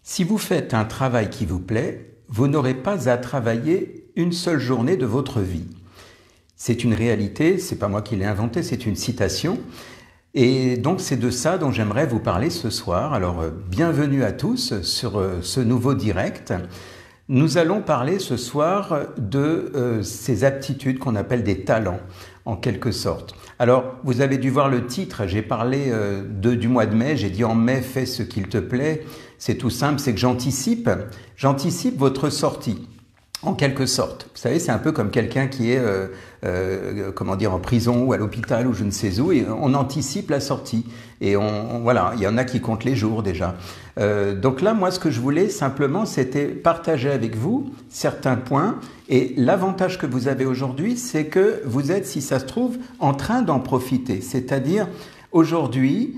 Si vous faites un travail qui vous plaît, vous n'aurez pas à travailler une seule journée de votre vie. C'est une réalité, c'est pas moi qui l'ai inventé, c'est une citation. Et donc c'est de ça dont j'aimerais vous parler ce soir. Alors bienvenue à tous sur ce nouveau direct. Nous allons parler ce soir de ces aptitudes qu'on appelle des talents, en quelque sorte. Alors, vous avez dû voir le titre, j'ai parlé du mois de mai, j'ai dit en mai, fais ce qu'il te plaît. C'est tout simple, c'est que j'anticipe votre sortie. En quelque sorte. Vous savez, c'est un peu comme quelqu'un qui est en prison ou à l'hôpital ou je ne sais où, et on anticipe la sortie. Et voilà, il y en a qui comptent les jours déjà. Donc là, moi, ce que je voulais simplement, c'était partager avec vous certains points. Et l'avantage que vous avez aujourd'hui, c'est que vous êtes, si ça se trouve, en train d'en profiter. C'est-à-dire, aujourd'hui,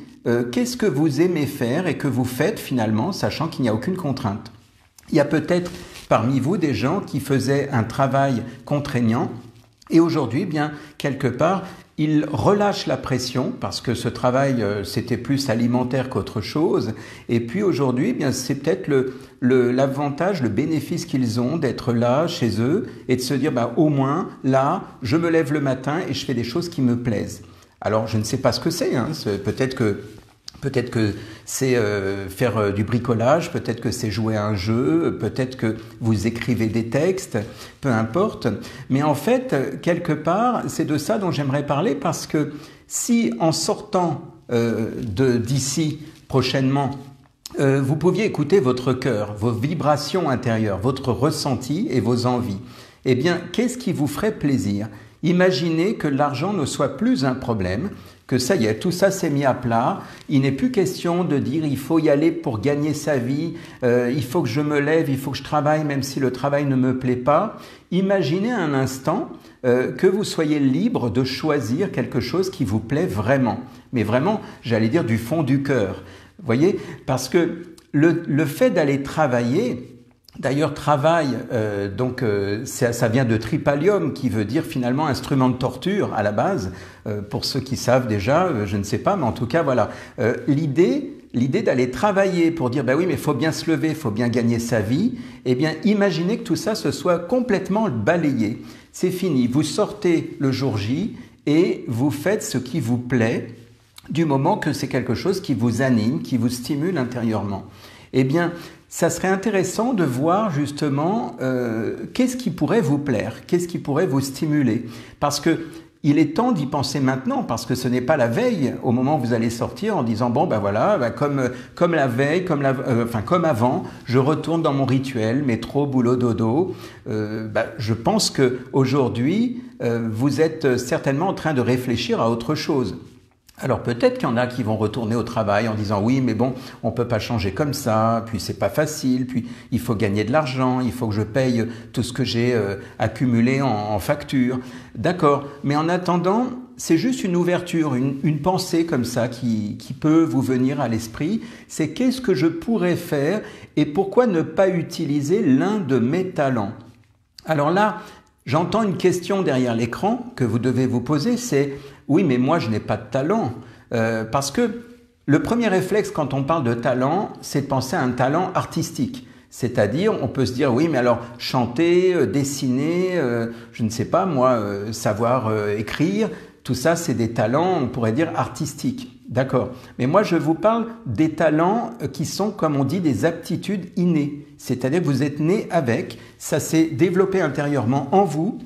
qu'est-ce que vous aimez faire et que vous faites finalement, sachant qu'il n'y a aucune contrainte. Il y a peut-être parmi vous des gens qui faisaient un travail contraignant et aujourd'hui, bien, quelque part, ils relâchent la pression parce que ce travail, c'était plus alimentaire qu'autre chose. Et puis aujourd'hui, bien, c'est peut-être l'avantage, le bénéfice qu'ils ont d'être là, chez eux, et de se dire, bah, au moins, là, je me lève le matin et je fais des choses qui me plaisent. Alors, je ne sais pas ce que c'est, hein. Peut-être que c'est faire du bricolage, peut-être que c'est jouer à un jeu, peut-être que vous écrivez des textes, peu importe. Mais en fait, quelque part, c'est de ça dont j'aimerais parler parce que si en sortant d'ici prochainement, vous pouviez écouter votre cœur, vos vibrations intérieures, votre ressenti et vos envies, eh bien, qu'est-ce qui vous ferait plaisir ? Imaginez que l'argent ne soit plus un problème, que ça y est, tout ça s'est mis à plat. Il n'est plus question de dire il faut y aller pour gagner sa vie, il faut que je me lève, il faut que je travaille même si le travail ne me plaît pas. Imaginez un instant que vous soyez libre de choisir quelque chose qui vous plaît vraiment. Mais vraiment, j'allais dire du fond du cœur. Vous voyez ? Parce que le fait d'aller travailler... D'ailleurs, travail, ça vient de tripalium, qui veut dire finalement instrument de torture à la base. Pour ceux qui savent déjà, je ne sais pas, mais en tout cas, voilà. L'idée d'aller travailler pour dire, bah oui, mais il faut bien se lever, il faut bien gagner sa vie. Eh bien, imaginez que tout ça se soit complètement balayé. C'est fini. Vous sortez le jour J et vous faites ce qui vous plaît, du moment que c'est quelque chose qui vous anime, qui vous stimule intérieurement. Eh bien, ça serait intéressant de voir justement qu'est-ce qui pourrait vous plaire, qu'est-ce qui pourrait vous stimuler. Parce que il est temps d'y penser maintenant, parce que ce n'est pas la veille, au moment où vous allez sortir, en disant bon ben voilà, ben comme la veille, comme avant, je retourne dans mon rituel, métro, boulot, dodo. Je pense que aujourd'hui, vous êtes certainement en train de réfléchir à autre chose. Alors peut-être qu'il y en a qui vont retourner au travail en disant oui mais bon on peut pas changer comme ça, puis c'est pas facile, puis il faut gagner de l'argent, il faut que je paye tout ce que j'ai accumulé en facture. D'accord, mais en attendant c'est juste une ouverture, une pensée comme ça qui peut vous venir à l'esprit, c'est qu'est-ce que je pourrais faire et pourquoi ne pas utiliser l'un de mes talents. Alors là, j'entends une question derrière l'écran que vous devez vous poser, c'est « Oui, mais moi, je n'ai pas de talent. » Parce que le premier réflexe quand on parle de talent, c'est de penser à un talent artistique. C'est-à-dire, on peut se dire « Oui, mais alors, chanter, dessiner, je ne sais pas, moi, savoir écrire, tout ça, c'est des talents, on pourrait dire, artistiques. » D'accord. Mais moi, je vous parle des talents qui sont, comme on dit, des aptitudes innées. C'est-à-dire que vous êtes né avec, ça s'est développé intérieurement en vous.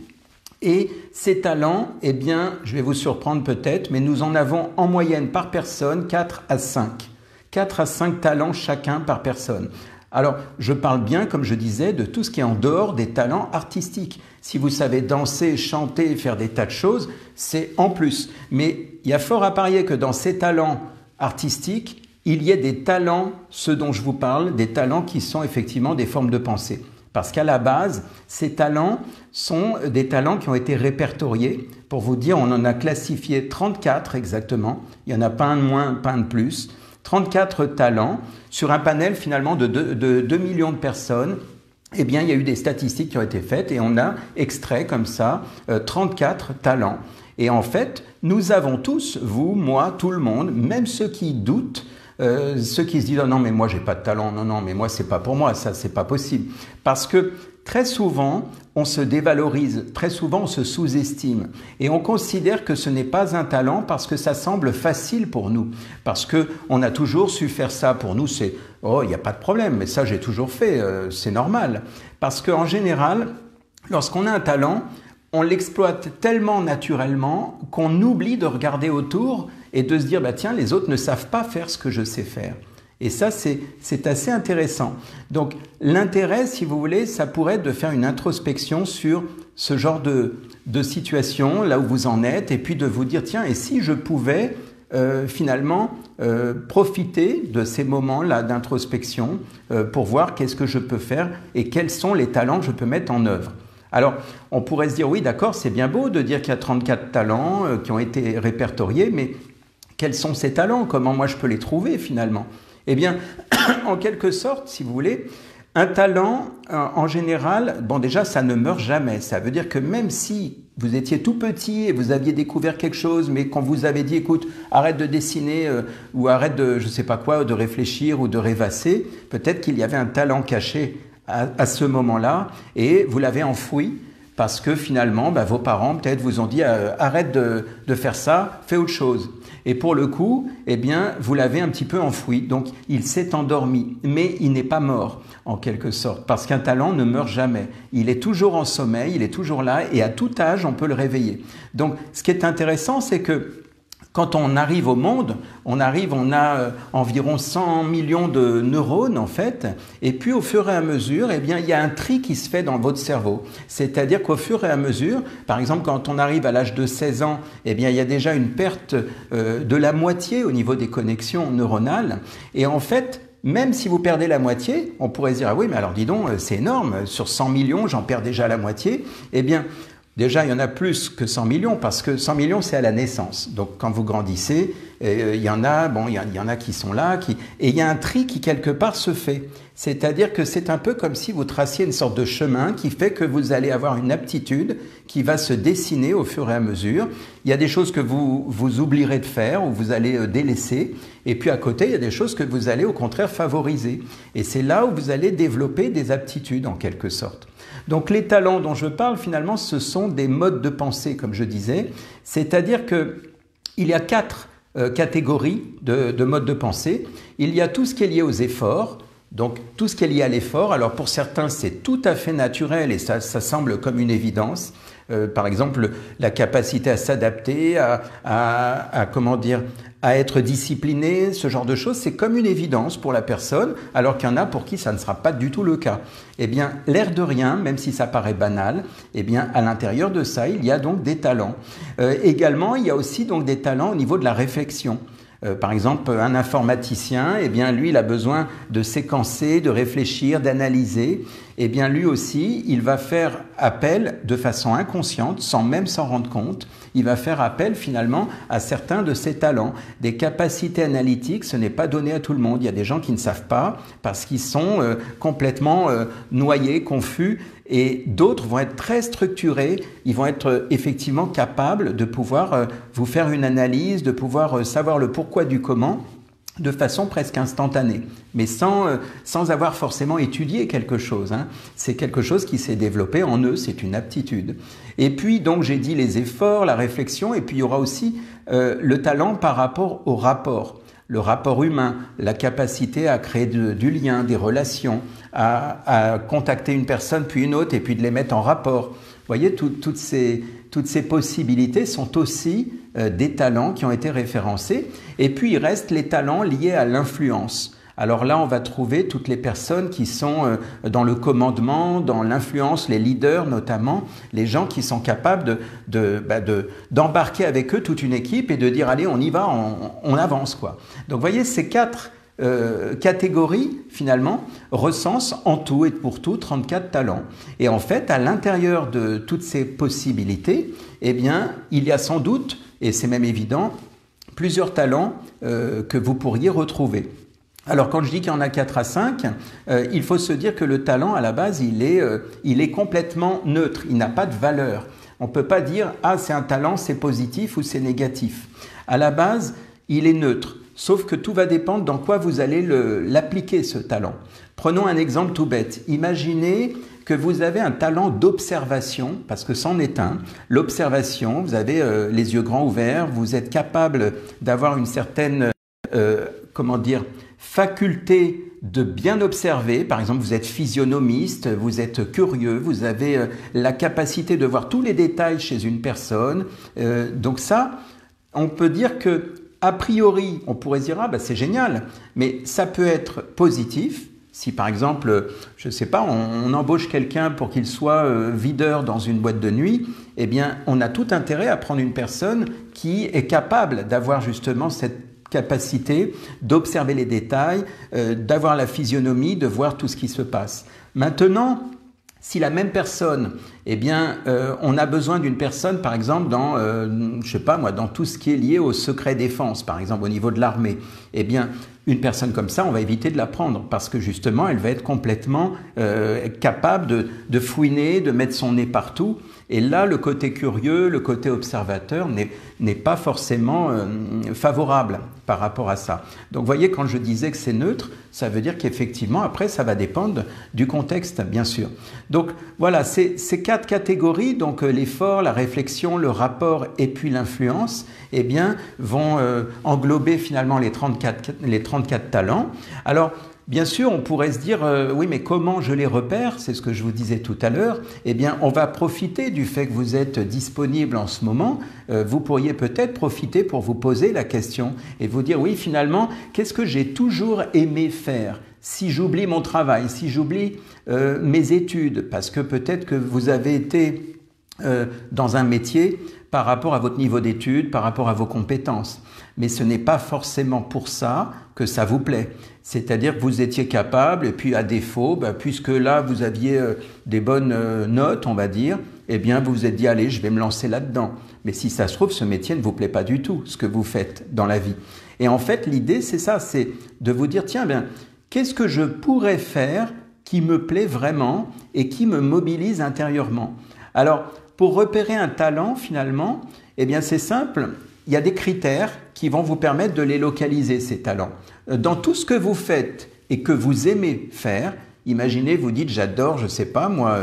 Et ces talents, eh bien, je vais vous surprendre peut-être, mais nous en avons en moyenne par personne 4 à 5. 4 à 5 talents chacun par personne. Alors, je parle bien, comme je disais, de tout ce qui est en dehors des talents artistiques. Si vous savez danser, chanter, faire des tas de choses, c'est en plus. Mais il y a fort à parier que dans ces talents artistiques, il y ait des talents, ceux dont je vous parle, des talents qui sont effectivement des formes de pensée. Parce qu'à la base, ces talents sont des talents qui ont été répertoriés. Pour vous dire, on en a classifié 34 exactement. Il n'y en a pas un de moins, pas un de plus. 34 talents sur un panel finalement de 2 millions de personnes. Eh bien, il y a eu des statistiques qui ont été faites et on a extrait comme ça 34 talents. Et en fait, nous avons tous, vous, moi, tout le monde, même ceux qui doutent, ceux qui se disent « non, mais moi, j'ai pas de talent, non, mais moi, c'est pas pour moi, ça, c'est pas possible ». Parce que très souvent, on se dévalorise, très souvent, on se sous-estime. Et on considère que ce n'est pas un talent parce que ça semble facile pour nous. Parce qu'on a toujours su faire ça. Pour nous, c'est « oh, il n'y a pas de problème, mais ça, j'ai toujours fait, c'est normal ». Parce qu'en général, lorsqu'on a un talent, on l'exploite tellement naturellement qu'on oublie de regarder autour et de se dire bah, « tiens, les autres ne savent pas faire ce que je sais faire ». Et ça, c'est assez intéressant. Donc, l'intérêt, si vous voulez, ça pourrait être de faire une introspection sur ce genre de situation, là où vous en êtes, et puis de vous dire, tiens, et si je pouvais finalement profiter de ces moments-là d'introspection pour voir qu'est-ce que je peux faire et quels sont les talents que je peux mettre en œuvre. Alors, on pourrait se dire, oui, d'accord, c'est bien beau de dire qu'il y a 34 talents qui ont été répertoriés, mais quels sont ces talents? Comment moi je peux les trouver finalement? Eh bien, en quelque sorte, si vous voulez, un talent, en général, bon déjà, ça ne meurt jamais. Ça veut dire que même si vous étiez tout petit et vous aviez découvert quelque chose, mais qu'on vous avait dit, écoute, arrête de dessiner ou arrête de, je sais pas quoi, de réfléchir ou de rêvasser, peut-être qu'il y avait un talent caché à ce moment-là et vous l'avez enfoui parce que finalement, vos parents peut-être vous ont dit, arrête de faire ça, fais autre chose. Et pour le coup, eh bien, vous l'avez un petit peu enfoui, donc il s'est endormi, mais il n'est pas mort, en quelque sorte, parce qu'un talent ne meurt jamais. Il est toujours en sommeil, il est toujours là, et à tout âge, on peut le réveiller. Donc, ce qui est intéressant, c'est que quand on arrive au monde, on a environ 100 millions de neurones en fait, et puis au fur et à mesure, eh bien, il y a un tri qui se fait dans votre cerveau. C'est-à-dire qu'au fur et à mesure, par exemple, quand on arrive à l'âge de 16 ans, eh bien, il y a déjà une perte de la moitié au niveau des connexions neuronales, et en fait, même si vous perdez la moitié, on pourrait se dire « ah oui, mais alors dis donc, c'est énorme, sur 100 millions, j'en perds déjà la moitié », eh bien, déjà, il y en a plus que 100 millions parce que 100 millions, c'est à la naissance. Donc, quand vous grandissez, il y en a qui sont là, et il y a un tri qui, quelque part, se fait. C'est-à-dire que c'est un peu comme si vous traciez une sorte de chemin qui fait que vous allez avoir une aptitude qui va se dessiner au fur et à mesure. Il y a des choses que vous oublierez de faire ou vous allez délaisser. Et puis, à côté, il y a des choses que vous allez, au contraire, favoriser. Et c'est là où vous allez développer des aptitudes, en quelque sorte. Donc les talents dont je parle, finalement, ce sont des modes de pensée, comme je disais. C'est-à-dire qu'il y a 4 catégories de modes de pensée. Il y a tout ce qui est lié aux efforts. Donc tout ce qui est lié à l'effort, alors pour certains c'est tout à fait naturel et ça semble comme une évidence. Par exemple, la capacité à s'adapter, à être discipliné, ce genre de choses, c'est comme une évidence pour la personne, alors qu'il y en a pour qui ça ne sera pas du tout le cas. Eh bien, l'air de rien, même si ça paraît banal, eh bien, à l'intérieur de ça, il y a donc des talents. Également, il y a aussi donc des talents au niveau de la réflexion. Par exemple, un informaticien, eh bien, lui, il a besoin de séquencer, de réfléchir, d'analyser. Eh bien, lui aussi, il va faire appel de façon inconsciente, sans même s'en rendre compte. Il va faire appel finalement à certains de ses talents. Des capacités analytiques, ce n'est pas donné à tout le monde. Il y a des gens qui ne savent pas parce qu'ils sont complètement noyés, confus. Et d'autres vont être très structurés, ils vont être effectivement capables de pouvoir vous faire une analyse, de pouvoir savoir le pourquoi du comment de façon presque instantanée, mais sans avoir forcément étudié quelque chose. Hein. C'est quelque chose qui s'est développé en eux, c'est une aptitude. Et puis donc j'ai dit les efforts, la réflexion, et puis il y aura aussi le talent par rapport au rapport. Le rapport humain, la capacité à créer du lien, des relations, à contacter une personne puis une autre et puis de les mettre en rapport. Vous voyez, toutes ces possibilités sont aussi des talents qui ont été référencés. Et puis il reste les talents liés à l'influence. Alors là, on va trouver toutes les personnes qui sont dans le commandement, dans l'influence, les leaders notamment, les gens qui sont capables d'embarquer avec eux toute une équipe et de dire « allez, on y va, on avance ». Quoi. Donc vous voyez, ces 4 catégories, finalement, recensent en tout et pour tout 34 talents. Et en fait, à l'intérieur de toutes ces possibilités, eh bien, il y a sans doute, et c'est même évident, plusieurs talents que vous pourriez retrouver. Alors, quand je dis qu'il y en a 4 à 5, il faut se dire que le talent, à la base, il est complètement neutre, il n'a pas de valeur. On ne peut pas dire « ah, c'est un talent, c'est positif ou c'est négatif ». À la base, il est neutre. sauf que tout va dépendre dans quoi vous allez l'appliquer, ce talent. Prenons un exemple tout bête. Imaginez que vous avez un talent d'observation, parce que c'en est un. L'observation, vous avez les yeux grands ouverts, vous êtes capable d'avoir une certaine, faculté de bien observer. Par exemple, vous êtes physionomiste, vous êtes curieux, vous avez la capacité de voir tous les détails chez une personne. Donc ça, on peut dire que, a priori, on pourrait se dire, ah ben c'est génial, mais ça peut être positif. Si par exemple, je ne sais pas, on embauche quelqu'un pour qu'il soit videur dans une boîte de nuit, eh bien, on a tout intérêt à prendre une personne qui est capable d'avoir justement cette capacité d'observer les détails, d'avoir la physionomie, de voir tout ce qui se passe. Maintenant, si la même personne, eh bien, on a besoin d'une personne, par exemple, dans, je sais pas moi, dans tout ce qui est lié au secret défense, par exemple, au niveau de l'armée, eh bien, une personne comme ça, on va éviter de la prendre parce que justement, elle va être complètement capable de fouiner, de mettre son nez partout. Et là, le côté curieux, le côté observateur n'est pas forcément favorable par rapport à ça. Donc, vous voyez, quand je disais que c'est neutre, ça veut dire qu'effectivement, après, ça va dépendre du contexte, bien sûr. Donc, voilà, ces quatre catégories, donc l'effort, la réflexion, le rapport et puis l'influence, eh bien, vont englober finalement les 34 talents. Alors, bien sûr, on pourrait se dire, oui, mais comment je les repère? C'est ce que je vous disais tout à l'heure. Eh bien, on va profiter du fait que vous êtes disponible en ce moment. Vous pourriez peut-être profiter pour vous poser la question et vous dire, oui, finalement, qu'est-ce que j'ai toujours aimé faire? Si j'oublie mon travail, si j'oublie mes études, parce que peut-être que vous avez été dans un métier par rapport à votre niveau d'études, par rapport à vos compétences. Mais ce n'est pas forcément pour ça que ça vous plaît. C'est-à-dire que vous étiez capable, et puis à défaut, puisque là vous aviez des bonnes notes, on va dire, eh bien vous vous êtes dit, allez, je vais me lancer là-dedans. Mais si ça se trouve, ce métier ne vous plaît pas du tout, ce que vous faites dans la vie. Et en fait, l'idée, c'est ça, c'est de vous dire, tiens, qu'est-ce que je pourrais faire qui me plaît vraiment et qui me mobilise intérieurement? Alors, pour repérer un talent, finalement, eh bien c'est simple, il y a des critères qui vont vous permettre de les localiser, ces talents. Dans tout ce que vous faites et que vous aimez faire, imaginez, vous dites, j'adore, je sais pas, moi,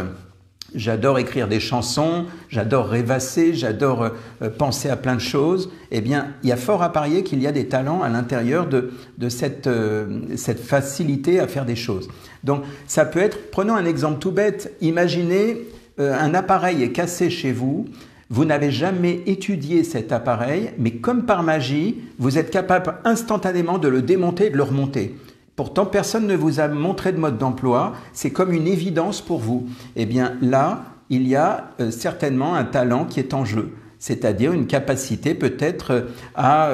j'adore écrire des chansons, j'adore rêvasser, j'adore penser à plein de choses. Eh bien, il y a fort à parier qu'il y a des talents à l'intérieur de cette facilité à faire des choses. Donc, ça peut être, prenons un exemple tout bête, imaginez, un appareil est cassé chez vous, vous n'avez jamais étudié cet appareil, mais comme par magie, vous êtes capable instantanément de le démonter et de le remonter. Pourtant, personne ne vous a montré de mode d'emploi, c'est comme une évidence pour vous. Eh bien là, il y a certainement un talent qui est en jeu. C'est-à-dire une capacité peut-être à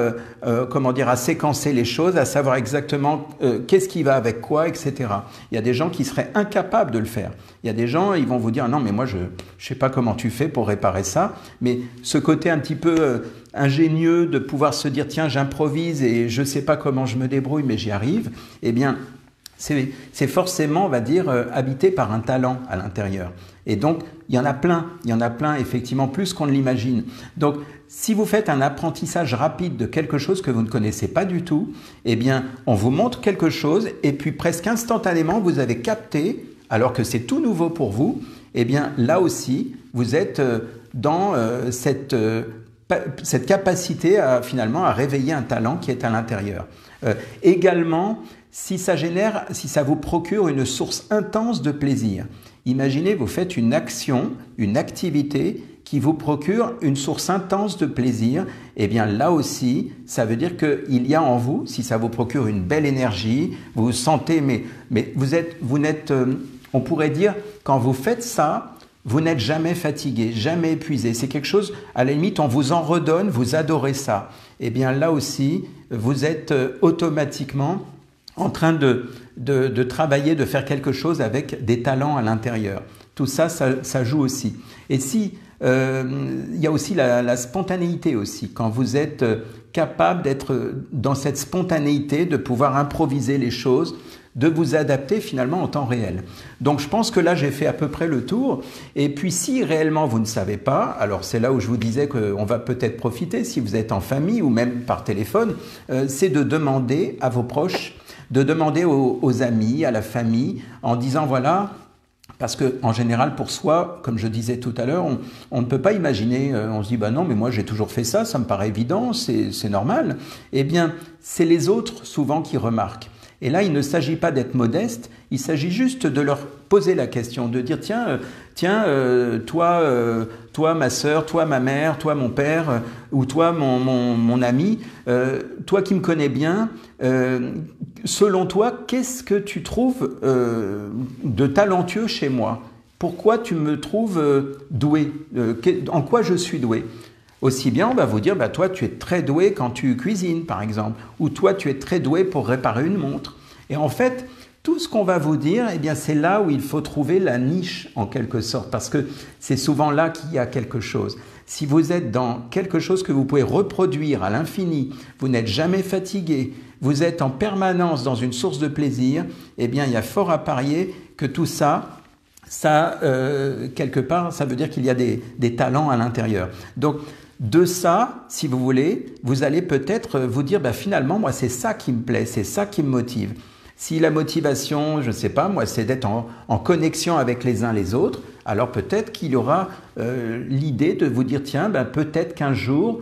séquencer les choses, à savoir exactement qu'est-ce qui va avec quoi, etc. Il y a des gens qui seraient incapables de le faire. Il y a des gens, ils vont vous dire, non mais moi je sais pas comment tu fais pour réparer ça, mais ce côté un petit peu ingénieux de pouvoir se dire, tiens j'improvise et je sais pas comment je me débrouille mais j'y arrive, eh bien c'est forcément, on va dire, habité par un talent à l'intérieur. Et donc, il y en a plein, effectivement, plus qu'on ne l'imagine. Donc, si vous faites un apprentissage rapide de quelque chose que vous ne connaissez pas du tout, eh bien, on vous montre quelque chose et puis presque instantanément, vous avez capté, alors que c'est tout nouveau pour vous, eh bien, là aussi, vous êtes dans cette capacité finalement à réveiller un talent qui est à l'intérieur. Également, si ça vous procure une source intense de plaisir. Imaginez, vous faites une action, une activité qui vous procure une source intense de plaisir. Eh bien là aussi, ça veut dire qu'il y a en vous, si ça vous procure une belle énergie, vous vous sentez, mais vous n'êtes, on pourrait dire, quand vous faites ça, vous n'êtes jamais fatigué, jamais épuisé. C'est quelque chose, à la limite, on vous en redonne, vous adorez ça. Eh bien là aussi, vous êtes automatiquement en train de travailler, de faire quelque chose avec des talents à l'intérieur. Tout ça, ça joue aussi. Et si, il y a aussi la spontanéité aussi. Quand vous êtes capable d'être dans cette spontanéité, de pouvoir improviser les choses, de vous adapter finalement en temps réel. Donc je pense que là j'ai fait à peu près le tour. Et puis si réellement vous ne savez pas, alors c'est là où je vous disais qu'on va peut-être profiter si vous êtes en famille ou même par téléphone, c'est de demander à vos proches, de demander aux amis, à la famille, en disant voilà. Parce qu'en général, pour soi, comme je disais tout à l'heure, on ne peut pas imaginer, on se dit, bah non, mais moi j'ai toujours fait ça, ça me paraît évident, c'est normal. Eh bien, c'est les autres souvent qui remarquent. Et là, il ne s'agit pas d'être modeste, il s'agit juste de leur poser la question, de dire, toi ma sœur, toi ma mère, toi mon père, ou toi mon ami, toi qui me connais bien, selon toi, qu'est-ce que tu trouves de talentueux chez moi? Pourquoi tu me trouves doué? En quoi je suis doué? Aussi bien, on va vous dire, bah, toi, tu es très doué quand tu cuisines, par exemple, ou toi, tu es très doué pour réparer une montre. Et en fait, tout ce qu'on va vous dire, eh bien, c'est là où il faut trouver la niche, en quelque sorte, parce que c'est souvent là qu'il y a quelque chose. Si vous êtes dans quelque chose que vous pouvez reproduire à l'infini, vous n'êtes jamais fatigué, vous êtes en permanence dans une source de plaisir, eh bien, il y a fort à parier que tout ça, quelque part, ça veut dire qu'il y a des talents à l'intérieur. Donc, de ça, si vous voulez, vous allez peut-être vous dire, bah, finalement, moi, c'est ça qui me plaît, c'est ça qui me motive. Si la motivation, je ne sais pas, moi, c'est d'être en connexion avec les uns les autres, alors peut-être qu'il y aura l'idée de vous dire, tiens, ben, peut-être qu'un jour,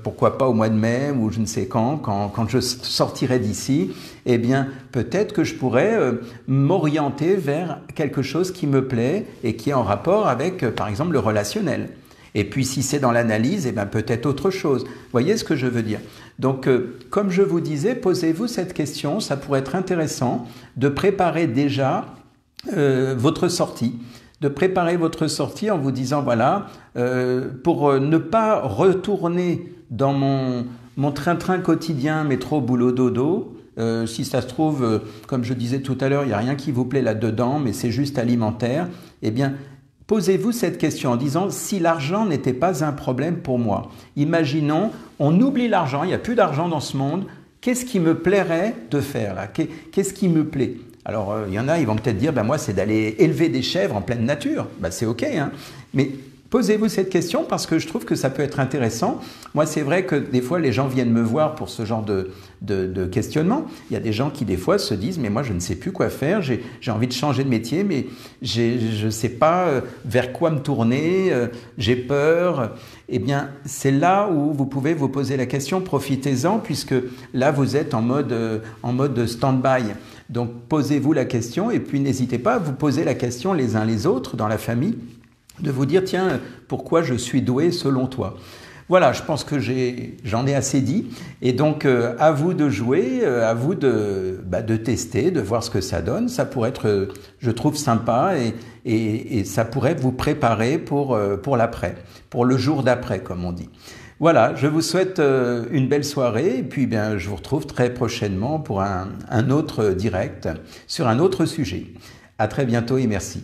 pourquoi pas au mois de mai ou je ne sais quand je sortirai d'ici, eh bien, peut-être que je pourrais m'orienter vers quelque chose qui me plaît et qui est en rapport avec, par exemple, le relationnel. Et puis si c'est dans l'analyse, eh bien peut-être autre chose. Vous voyez ce que je veux dire? Donc comme je vous disais, posez-vous cette question, ça pourrait être intéressant de préparer déjà votre sortie. De préparer votre sortie en vous disant voilà, pour ne pas retourner dans mon train-train quotidien, métro, boulot, dodo, si ça se trouve, comme je disais tout à l'heure, il n'y a rien qui vous plaît là-dedans, mais c'est juste alimentaire, eh bien, posez-vous cette question en disant si l'argent n'était pas un problème pour moi. Imaginons, on oublie l'argent, il n'y a plus d'argent dans ce monde. Qu'est-ce qui me plairait de faire là? Qu'est-ce qui me plaît? Alors, il y en a, ils vont peut-être dire, ben, moi, c'est d'aller élever des chèvres en pleine nature. Ben, c'est OK, hein. Mais posez-vous cette question parce que je trouve que ça peut être intéressant. Moi, c'est vrai que des fois, les gens viennent me voir pour ce genre de questionnement. Il y a des gens qui, des fois, se disent, mais moi, je ne sais plus quoi faire. J'ai envie de changer de métier, mais je ne sais pas vers quoi me tourner. J'ai peur. Eh bien, c'est là où vous pouvez vous poser la question. Profitez-en puisque là, vous êtes en mode stand-by. Donc, posez-vous la question et puis n'hésitez pas à vous poser la question les uns les autres dans la famille, de vous dire, tiens, pourquoi je suis doué selon toi? Voilà, je pense que j'en ai assez dit. Et donc, à vous de jouer, à vous de tester, de voir ce que ça donne. Ça pourrait être, je trouve, sympa et ça pourrait vous préparer pour l'après, pour le jour d'après, comme on dit. Voilà, je vous souhaite une belle soirée et puis bien, je vous retrouve très prochainement pour un autre direct sur un autre sujet. À très bientôt et merci.